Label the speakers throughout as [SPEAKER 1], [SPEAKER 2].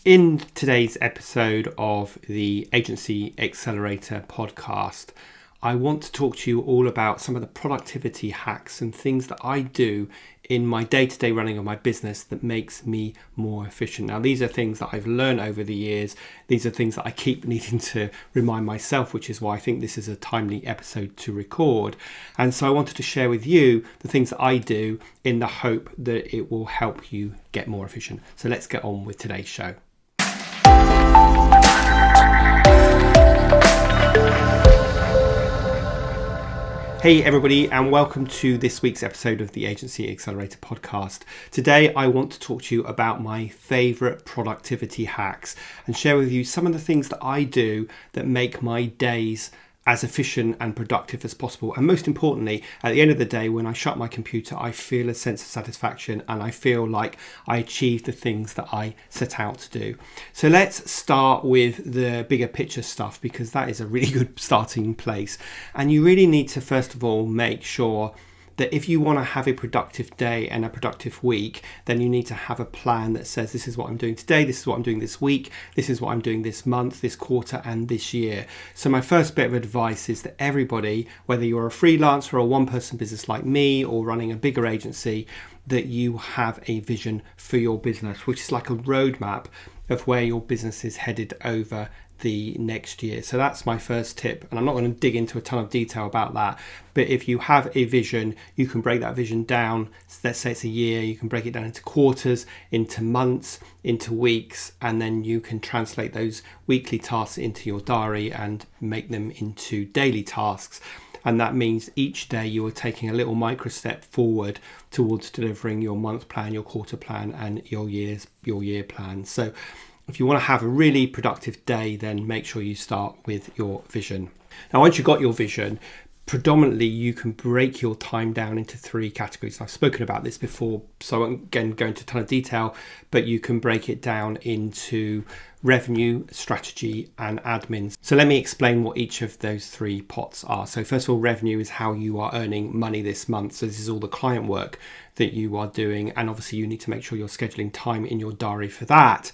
[SPEAKER 1] In today's episode of the Agency Accelerator podcast, I want to talk to you all about some of the productivity hacks and things that I do in my day-to-day running of my business that makes me more efficient. Now, these are things that I've learned over the years. These are things that I keep needing to remind myself, which is why I think this is a timely episode to record. And so I wanted to share with you the things that I do in the hope that it will help you get more efficient. So let's get on with today's show. Hey everybody, and welcome to this week's episode of the Agency Accelerator podcast. Today I want to talk to you about my favorite productivity hacks and share with you some of the things that I do that make my days as efficient and productive as possible. And most importantly, at the end of the day, when I shut my computer, I feel a sense of satisfaction and I feel like I achieved the things that I set out to do. So let's start with the bigger picture stuff, because that is a really good starting place. And you really need to, first of all, make sure that if you want to have a productive day and a productive week, then you need to have a plan that says, this is what I'm doing today, this is what I'm doing this week, this is what I'm doing this month, this quarter, and this year. So my first bit of advice is that everybody, whether you're a freelancer or a one-person business like me or running a bigger agency, that you have a vision for your business, which is like a roadmap of where your business is headed over the next year. So that's my first tip, and I'm not going to dig into a ton of detail about that, but if you have a vision, you can break that vision down. Let's say it's a year, you can break it down into quarters, into months, into weeks, and then you can translate those weekly tasks into your diary and make them into daily tasks. And that means each day you are taking a little micro step forward towards delivering your month plan, your quarter plan, and your year plan. So if you want to have a really productive day, then make sure you start with your vision. Now, once you've got your vision, predominantly you can break your time down into three categories. I've spoken about this before, so I won't again go into a ton of detail, but you can break it down into revenue, strategy, and admin. So let me explain what each of those three pots are. So first of all, revenue is how you are earning money this month. So this is all the client work that you are doing, and obviously you need to make sure you're scheduling time in your diary for that.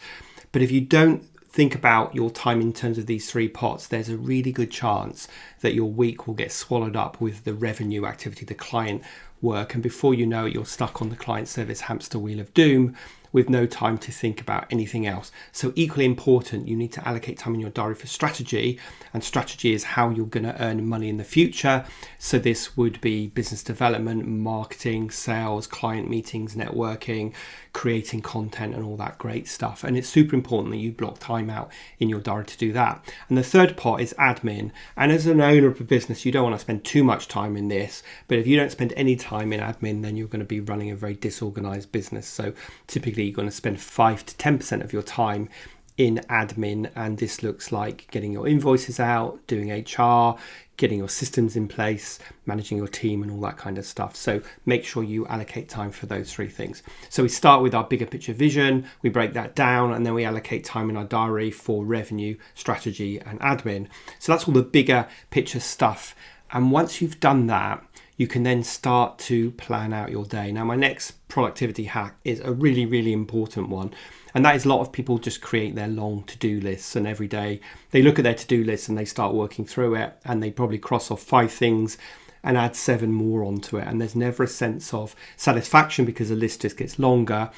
[SPEAKER 1] But if you don't think about your time in terms of these three pots, there's a really good chance that your week will get swallowed up with the revenue activity, the client work. And before you know it, you're stuck on the client service hamster wheel of doom with no time to think about anything else. So equally important, you need to allocate time in your diary for strategy. And strategy is how you're going to earn money in the future. So this would be business development, marketing, sales, client meetings, networking, creating content, and all that great stuff. And it's super important that you block time out in your diary to do that. And the third pot is admin. And as an owner of a business, you don't want to spend too much time in this. But if you don't spend any time in admin, then you're going to be running a very disorganized business. So typically you're going to spend 5 to 10% of your time in admin, and this looks like getting your invoices out, doing HR, getting your systems in place, managing your team, and all that kind of stuff. So make sure you allocate time for those three things. So we start with our bigger picture vision, we break that down, and then we allocate time in our diary for revenue, strategy, and admin. So that's all the bigger picture stuff. And once you've done that, you can then start to plan out your day. Now, my next productivity hack is a really, really important one. And that is, a lot of people just create their long to-do lists, and every day they look at their to-do list and they start working through it, and they probably cross off 5 things and add 7 more onto it. And there's never a sense of satisfaction because the list just gets longer,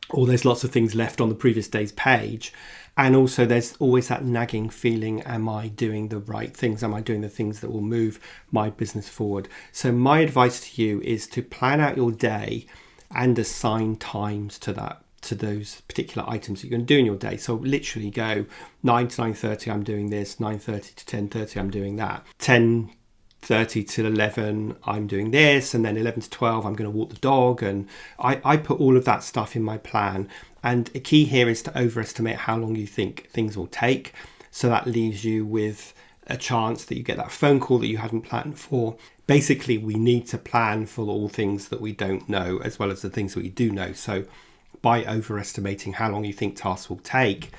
[SPEAKER 1] or there's lots of things left on the previous day's page. And also there's always that nagging feeling, am I doing the right things? Am I doing the things that will move my business forward? So my advice to you is to plan out your day and assign times to those particular items that you're going to do in your day. So literally go 9 to 9:30, I'm doing this, 9:30 to 10:30, I'm doing that, 10:30 to 11, I'm doing this, and then 11 to 12, I'm going to walk the dog. And I put all of that stuff in my plan. And a key here is to overestimate how long you think things will take. So that leaves you with a chance that you get that phone call that you hadn't planned for. Basically, we need to plan for all things that we don't know, as well as the things that we do know. So by overestimating how long you think tasks will take,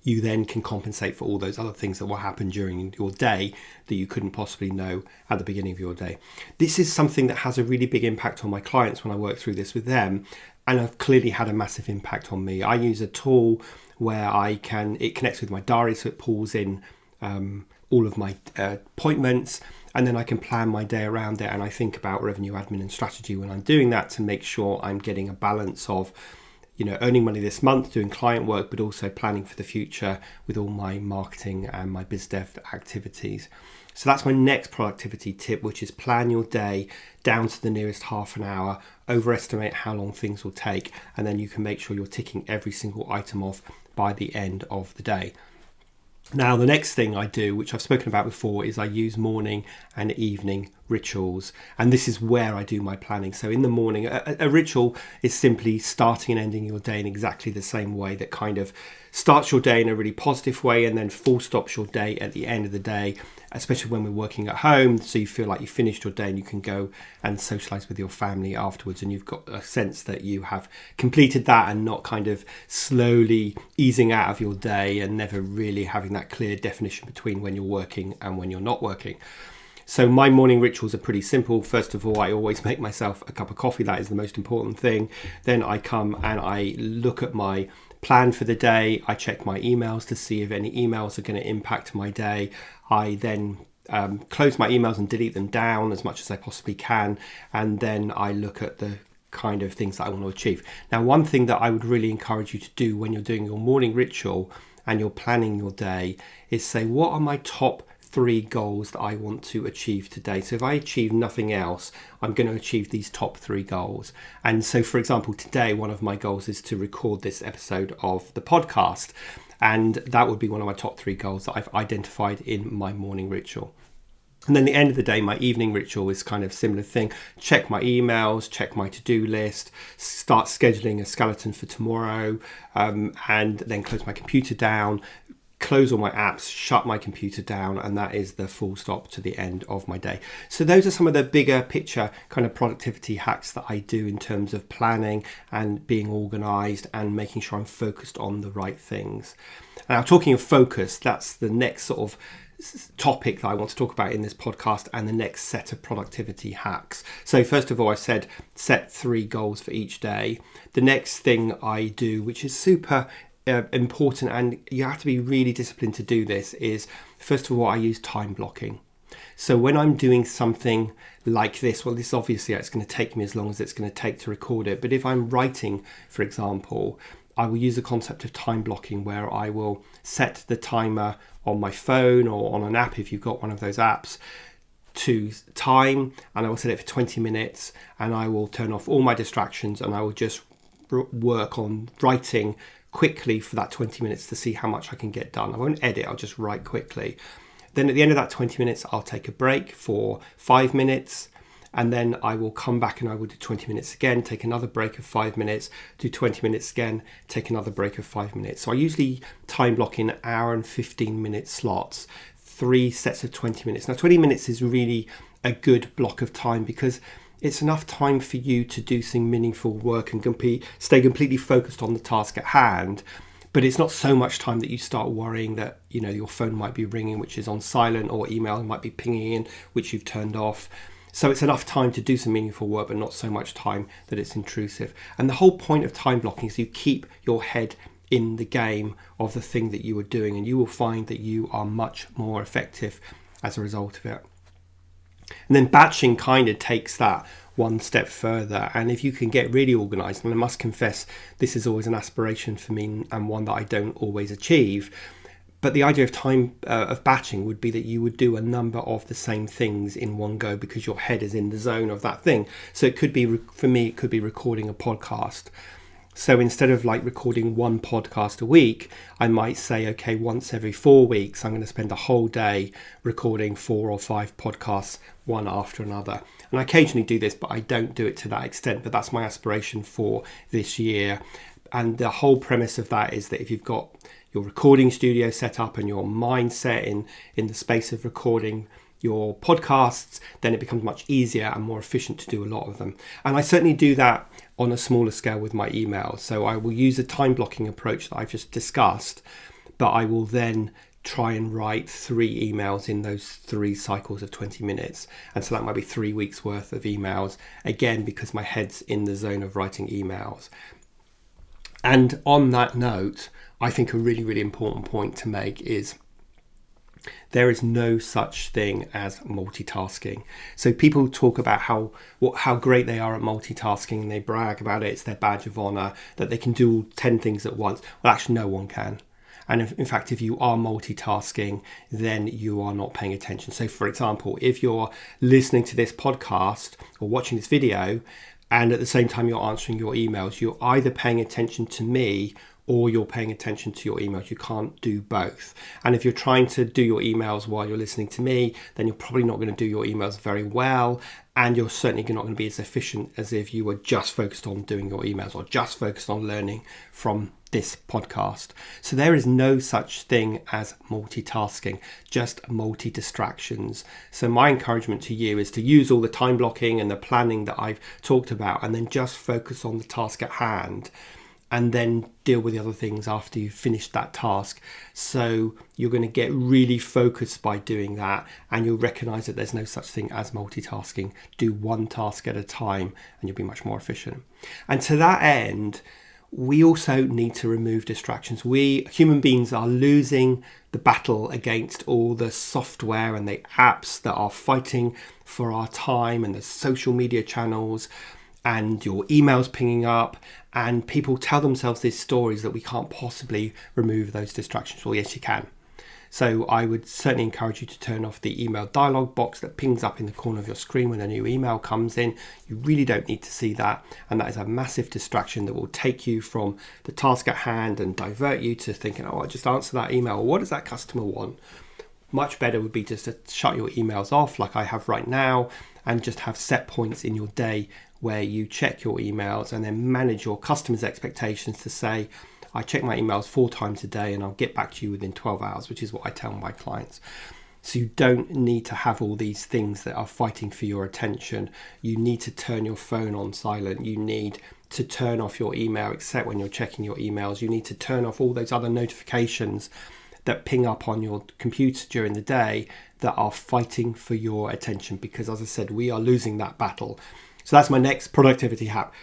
[SPEAKER 1] you then can compensate for all those other things that will happen during your day that you couldn't possibly know at the beginning of your day. This is something that has a really big impact on my clients when I work through this with them. and have clearly had a massive impact on me. I use a tool where it connects with my diary, so it pulls in all of my appointments, and then I can plan my day around it. And I think about revenue admin and strategy when I'm doing that to make sure I'm getting a balance of, earning money this month, doing client work, but also planning for the future with all my marketing and my biz dev activities. So that's my next productivity tip, which is plan your day down to the nearest half an hour, overestimate how long things will take, and then you can make sure you're ticking every single item off by the end of the day. Now, the next thing I do, which I've spoken about before, is I use morning and evening rituals. And this is where I do my planning. So in the morning, a ritual is simply starting and ending your day in exactly the same way, that kind of starts your day in a really positive way and then full stops your day at the end of the day, especially when we're working at home. So you feel like you finished your day and you can go and socialize with your family afterwards, and you've got a sense that you have completed that and not kind of slowly easing out of your day and never really having that clear definition between when you're working and when you're not working. So my morning rituals are pretty simple. First of all, I always make myself a cup of coffee. That is the most important thing. Then I come and I look at my plan for the day. I check my emails to see if any emails are going to impact my day. I then close my emails and delete them down as much as I possibly can. And then I look at the kind of things that I want to achieve. Now, one thing that I would really encourage you to do when you're doing your morning ritual and you're planning your day is say, what are my top 3 goals that I want to achieve today? So if I achieve nothing else, I'm going to achieve these top 3 goals. And so, for example, today, one of my goals is to record this episode of the podcast. And that would be one of my top 3 goals that I've identified in my morning ritual. And then at the end of the day, my evening ritual is kind of similar thing. Check my emails, check my to-do list, start scheduling a skeleton for tomorrow, and then close my computer down, close all my apps, shut my computer down, and that is the full stop to the end of my day. So those are some of the bigger picture kind of productivity hacks that I do in terms of planning and being organized and making sure I'm focused on the right things. Now, talking of focus, that's the next sort of topic that I want to talk about in this podcast, and the next set of productivity hacks. So first of all, I said set 3 goals for each day. The next thing I do, which is super important, and you have to be really disciplined to do this, is first of all, I use time blocking. So when I'm doing something like this, well, this obviously it's going to take me as long as it's going to take to record it. But if I'm writing, for example, I will use the concept of time blocking, where I will set the timer on my phone or on an app, if you've got one of those apps, to time, and I will set it for 20 minutes, and I will turn off all my distractions, and I will just work on writing quickly for that 20 minutes to see how much I can get done. I won't edit, I'll just write quickly. Then at the end of that 20 minutes, I'll take a break for 5 minutes, and then I will come back and I will do 20 minutes again, take another break of 5 minutes, do 20 minutes again, take another break of 5 minutes. So I usually time block in hour and 15-minute slots, 3 sets of 20 minutes. Now, 20 minutes is really a good block of time because it's enough time for you to do some meaningful work and stay completely focused on the task at hand. But it's not so much time that you start worrying that, your phone might be ringing, which is on silent, or email might be pinging in, which you've turned off. So it's enough time to do some meaningful work, but not so much time that it's intrusive. And the whole point of time blocking is you keep your head in the game of the thing that you are doing, and you will find that you are much more effective as a result of it. And then batching kind of takes that one step further. And if you can get really organized, and I must confess, this is always an aspiration for me and one that I don't always achieve. But the idea of batching would be that you would do a number of the same things in one go because your head is in the zone of that thing. So it could be, for me, it could be recording a podcast. So instead of recording one podcast a week, I might say, okay, once every 4 weeks, I'm going to spend a whole day recording 4 or 5 podcasts, one after another. And I occasionally do this, but I don't do it to that extent. But that's my aspiration for this year. And the whole premise of that is that if you've got your recording studio set up and your mindset in the space of recording your podcasts, then it becomes much easier and more efficient to do a lot of them. And I certainly do that on a smaller scale with my email. So I will use a time blocking approach that I've just discussed, but I will then try and write 3 emails in those 3 cycles of 20 minutes. And so that might be 3 weeks worth of emails, again, because my head's in the zone of writing emails. And on that note, I think a really, really important point to make is there is no such thing as multitasking. So people talk about how great they are at multitasking, and they brag about it. It's their badge of honor that they can do 10 things at once. Well, actually, no one can. And in fact, if you are multitasking, then you are not paying attention. So for example, if you're listening to this podcast or watching this video, and at the same time you're answering your emails, you're either paying attention to me or you're paying attention to your emails. You can't do both. And if you're trying to do your emails while you're listening to me, then you're probably not going to do your emails very well. And you're certainly not going to be as efficient as if you were just focused on doing your emails or just focused on learning from this podcast. So there is no such thing as multitasking, just multi-distractions. So my encouragement to you is to use all the time blocking and the planning that I've talked about, and then just focus on the task at hand, and then deal with the other things after you've finished that task. So you're going to get really focused by doing that, and you'll recognize that there's no such thing as multitasking. Do one task at a time and you'll be much more efficient. And to that end, we also need to remove distractions. We human beings are losing the battle against all the software and the apps that are fighting for our time, and the social media channels, and your emails pinging up, and people tell themselves these stories that we can't possibly remove those distractions. Well, yes, you can. So I would certainly encourage you to turn off the email dialog box that pings up in the corner of your screen when a new email comes in. You really don't need to see that, and that is a massive distraction that will take you from the task at hand and divert you to thinking, oh, I just answer that email. What does that customer want? Much better would be just to shut your emails off like I have right now, and just have set points in your day where you check your emails, and then manage your customers' expectations to say, I check my emails 4 times a day and I'll get back to you within 12 hours, which is what I tell my clients. So you don't need to have all these things that are fighting for your attention. You need to turn your phone on silent. You need to turn off your email except when you're checking your emails. You need to turn off all those other notifications that ping up on your computer during the day that are fighting for your attention, because as I said, we are losing that battle. So that's my next productivity hack.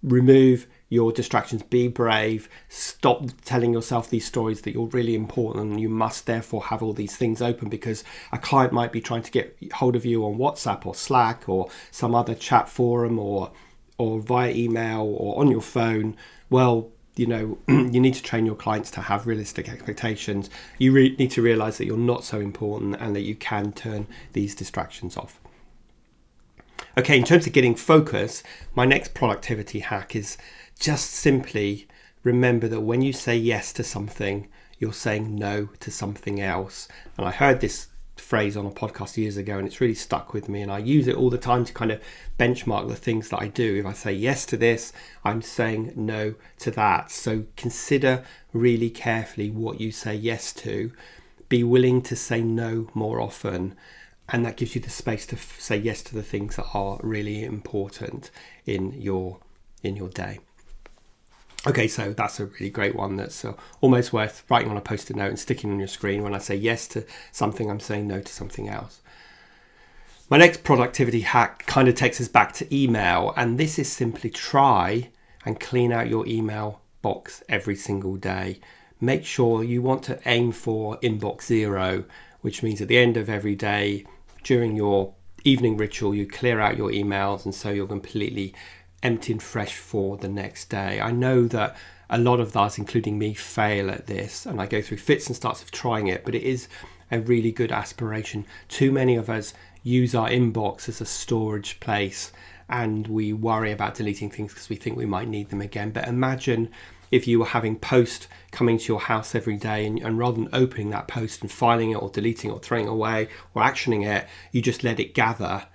[SPEAKER 1] Remove your distractions. Be brave. Stop telling yourself these stories that you're really important and you must therefore have all these things open, because a client might be trying to get hold of you on WhatsApp or Slack or some other chat forum or via email or on your phone. Well, you need to train your clients to have realistic expectations. You need to realize that you're not so important and that you can turn these distractions off. Okay, in terms of getting focus, my next productivity hack is just simply remember that when you say yes to something, you're saying no to something else. And I heard this phrase on a podcast years ago, and it's really stuck with me, and I use it all the time to kind of benchmark the things that I do. If I say yes to this, I'm saying no to that. So consider really carefully what you say yes to. Be willing to say no more often, and that gives you the space to say yes to the things that are really important in your day. Okay, so that's a really great one that's almost worth writing on a post-it note and sticking on your screen. When I say yes to something, I'm saying no to something else. My next productivity hack kind of takes us back to email, and this is simply try and clean out your email box every single day. Make sure you want to aim for inbox 0, which means at the end of every day, during your evening ritual, you clear out your emails, and so you're completely empty and fresh for the next day. I know that a lot of us, including me, fail at this, and I go through fits and starts of trying it, but it is a really good aspiration. Too many of us use our inbox as a storage place, and we worry about deleting things because we think we might need them again. But imagine if you were having post coming to your house every day, and rather than opening that post and filing it or deleting it or throwing it away or actioning it, you just let it gather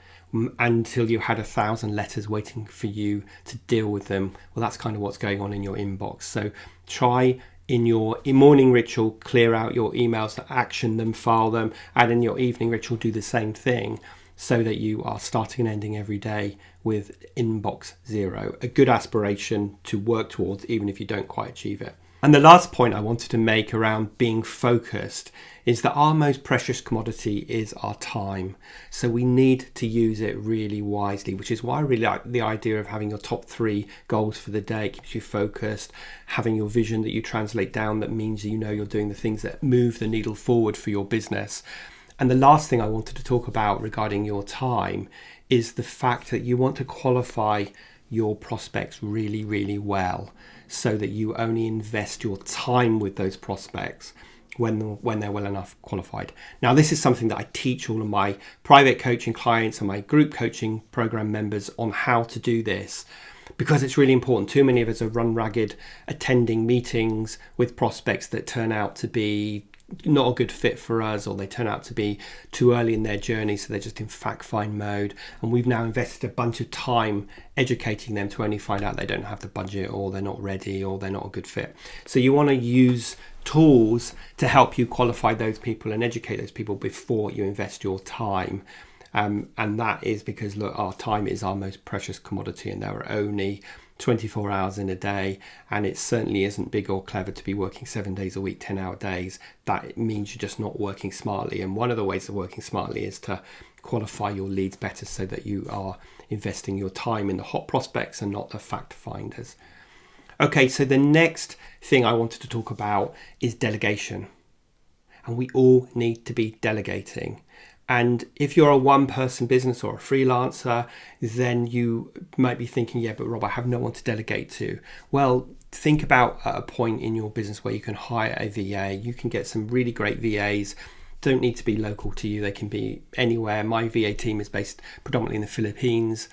[SPEAKER 1] until you had 1,000 letters waiting for you to deal with them. Well, that's kind of what's going on in your inbox. So try in your morning ritual, clear out your emails, to action them, file them, and in your evening ritual, do the same thing, so that you are starting and ending every day with inbox 0. A good aspiration to work towards, even if you don't quite achieve it. And the last point I wanted to make around being focused is that our most precious commodity is our time. So we need to use it really wisely, which is why I really like the idea of having your top 3 goals for the day. It keeps you focused, having your vision that you translate down, that means you're doing the things that move the needle forward for your business. And the last thing I wanted to talk about regarding your time is the fact that you want to qualify your prospects really, really well, so that you only invest your time with those prospects when they're well enough qualified. Now, this is something that I teach all of my private coaching clients and my group coaching program members on how to do this, because it's really important. Too many of us are run ragged attending meetings with prospects that turn out to be not a good fit for us, or they turn out to be too early in their journey, so they're just in fact find mode, and we've now invested a bunch of time educating them to only find out they don't have the budget, or they're not ready, or they're not a good fit. So you want to use tools to help you qualify those people and educate those people before you invest your time. And that is because, look, our time is our most precious commodity, and there are only 24 hours in a day, and it certainly isn't big or clever to be working 7 days a week, 10-hour days. That means you're just not working smartly. And one of the ways of working smartly is to qualify your leads better, so that you are investing your time in the hot prospects and not the fact finders. Okay, so the next thing I wanted to talk about is delegation. And we all need to be delegating. And if you're a one-person business or a freelancer, then you might be thinking, yeah, but Rob, I have no one to delegate to. Well, think about a point in your business where you can hire a VA. You can get some really great VAs. Don't need to be local to you. They can be anywhere. My VA team is based predominantly in the Philippines,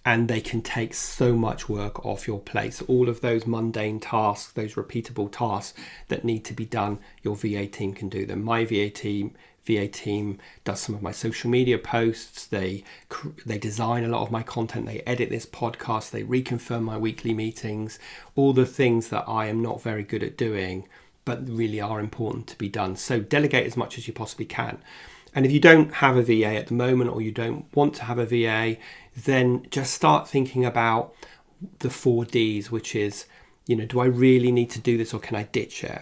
[SPEAKER 1] and they can take so much work off your plate. So all of those mundane tasks, those repeatable tasks that need to be done, your VA team can do them. My VA team does some of my social media posts. They design a lot of my content. They edit this podcast. They reconfirm my weekly meetings. All the things that I am not very good at doing, but really are important to be done. So delegate as much as you possibly can. And if you don't have a VA at the moment, or you don't want to have a VA, then just start thinking about the 4 Ds, which is, do I really need to do this, or can I ditch it?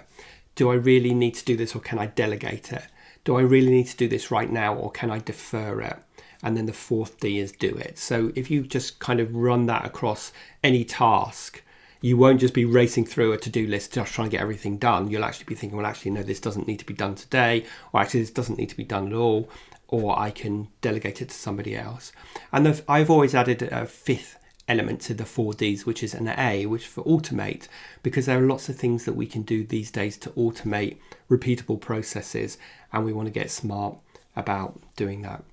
[SPEAKER 1] Do I really need to do this, or can I delegate it? Do I really need to do this right now, or can I defer it? And then the 4th D is do it. So if you just kind of run that across any task, you won't just be racing through a to-do list just trying to get everything done. You'll actually be thinking, well, actually, no, this doesn't need to be done today, or actually this doesn't need to be done at all, or I can delegate it to somebody else. And I've always added a 5th element to the 4 Ds, which is an A, which is for automate, because there are lots of things that we can do these days to automate repeatable processes, and we want to get smart about doing that.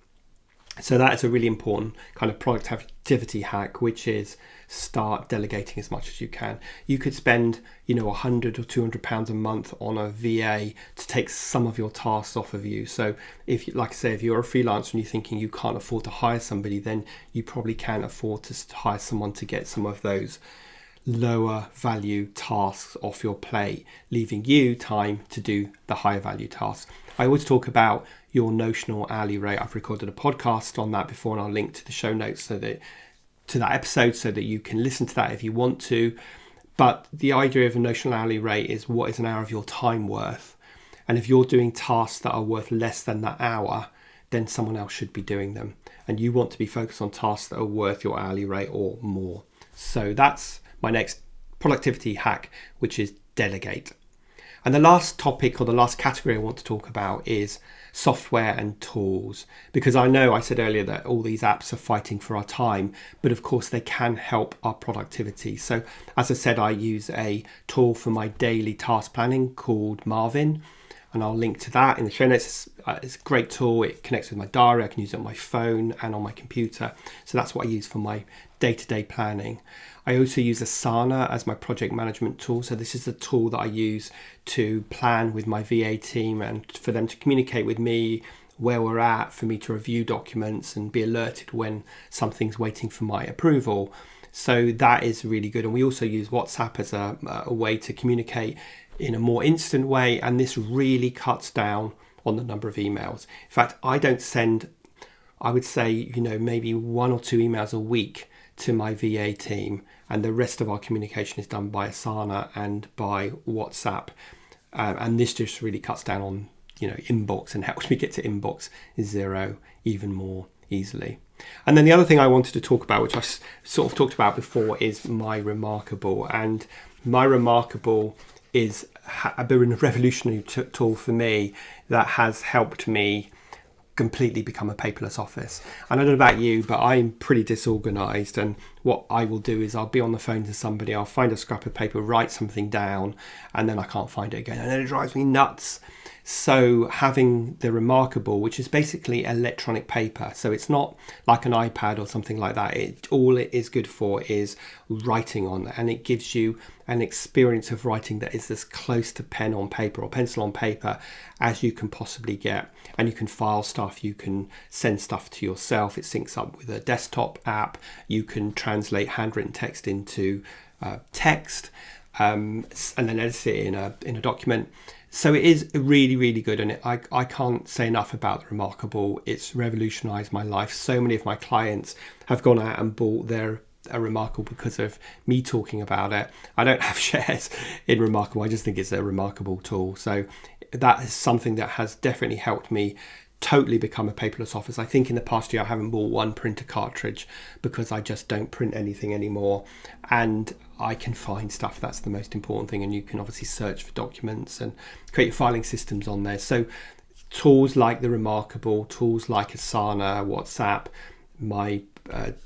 [SPEAKER 1] So that is a really important kind of productivity hack, which is start delegating as much as you can. You could spend, £100 or £200 a month on a VA to take some of your tasks off of you. So if you're a freelancer and you're thinking you can't afford to hire somebody, then you probably can afford to hire someone to get some of those lower value tasks off your plate, leaving you time to do the higher value tasks. I always talk about your notional hourly rate. I've recorded a podcast on that before, and I'll link to the show notes to that episode so that you can listen to that if you want to. But the idea of a notional hourly rate is, what is an hour of your time worth? And if you're doing tasks that are worth less than that hour, then someone else should be doing them. And you want to be focused on tasks that are worth your hourly rate or more. So that's my next productivity hack, which is delegate. And the last topic, or the last category I want to talk about, is software and tools. Because I know I said earlier that all these apps are fighting for our time, but of course they can help our productivity. So as I said, I use a tool for my daily task planning called Marvin, and I'll link to that in the show notes. It's a great tool. It connects with my diary. I can use it on my phone and on my computer. So that's what I use for my day-to-day planning. I also use Asana as my project management tool. So this is the tool that I use to plan with my VA team and for them to communicate with me where we're at, for me to review documents and be alerted when something's waiting for my approval. So that is really good. And we also use WhatsApp as a way to communicate in a more instant way. And this really cuts down on the number of emails. In fact, I don't send, I would say, maybe 1 or 2 emails a week to my VA team, and the rest of our communication is done by Asana and by WhatsApp. And this just really cuts down on inbox and helps me get to inbox 0 even more easily. And then the other thing I wanted to talk about, which I sort of talked about before, is my Remarkable. And my Remarkable is a revolutionary tool for me that has helped me completely become a paperless office. And I don't know about you, but I'm pretty disorganized, and what I will do is I'll be on the phone to somebody, I'll find a scrap of paper, write something down, and then I can't find it again, and then it drives me nuts. So having the Remarkable, which is basically electronic paper, so it's not like an iPad or something like that, all it is good for is writing on, and it gives you an experience of writing that is as close to pen on paper or pencil on paper as you can possibly get. And you can file stuff, you can send stuff to yourself, it syncs up with a desktop app, you can translate handwritten text into text, and then edit it in a document. So it is really, really good, and I can't say enough about the Remarkable. It's revolutionized my life. So many of my clients have gone out and bought their Remarkable because of me talking about it. I don't have shares in Remarkable. I just think it's a remarkable tool. So that is something that has definitely helped me totally become a paperless office. I think in the past year I haven't bought one printer cartridge because I just don't print anything anymore, and I can find stuff. That's the most important thing. And you can obviously search for documents and create your filing systems on there. So tools like the Remarkable, tools like Asana, WhatsApp, my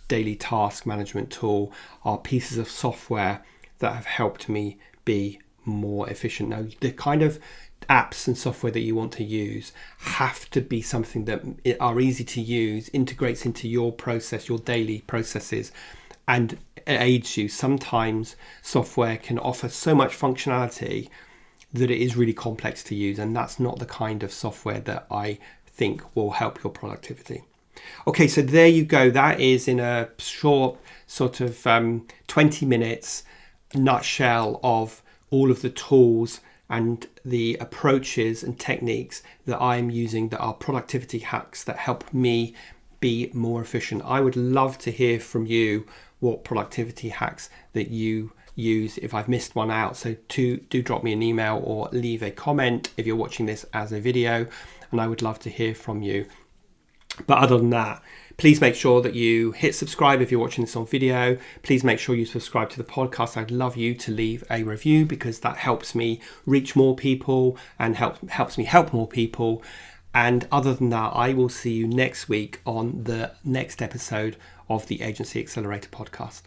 [SPEAKER 1] daily task management tool are pieces of software that have helped me be more efficient. Now, the kind of apps and software that you want to use have to be something that are easy to use, integrates into your process, your daily processes, and aids you. Sometimes software can offer so much functionality that it is really complex to use, and that's not the kind of software that I think will help your productivity. Okay, so there you go. That is in a short sort of 20 minutes nutshell of all of the tools and the approaches and techniques that I'm using that are productivity hacks that help me be more efficient. I would love to hear from you what productivity hacks that you use if I've missed one out. So do drop me an email or leave a comment if you're watching this as a video, and I would love to hear from you. But other than that, please make sure that you hit subscribe if you're watching this on video. Please make sure you subscribe to the podcast. I'd love you to leave a review because that helps me reach more people and helps me help more people. And other than that, I will see you next week on the next episode of the Agency Accelerator podcast.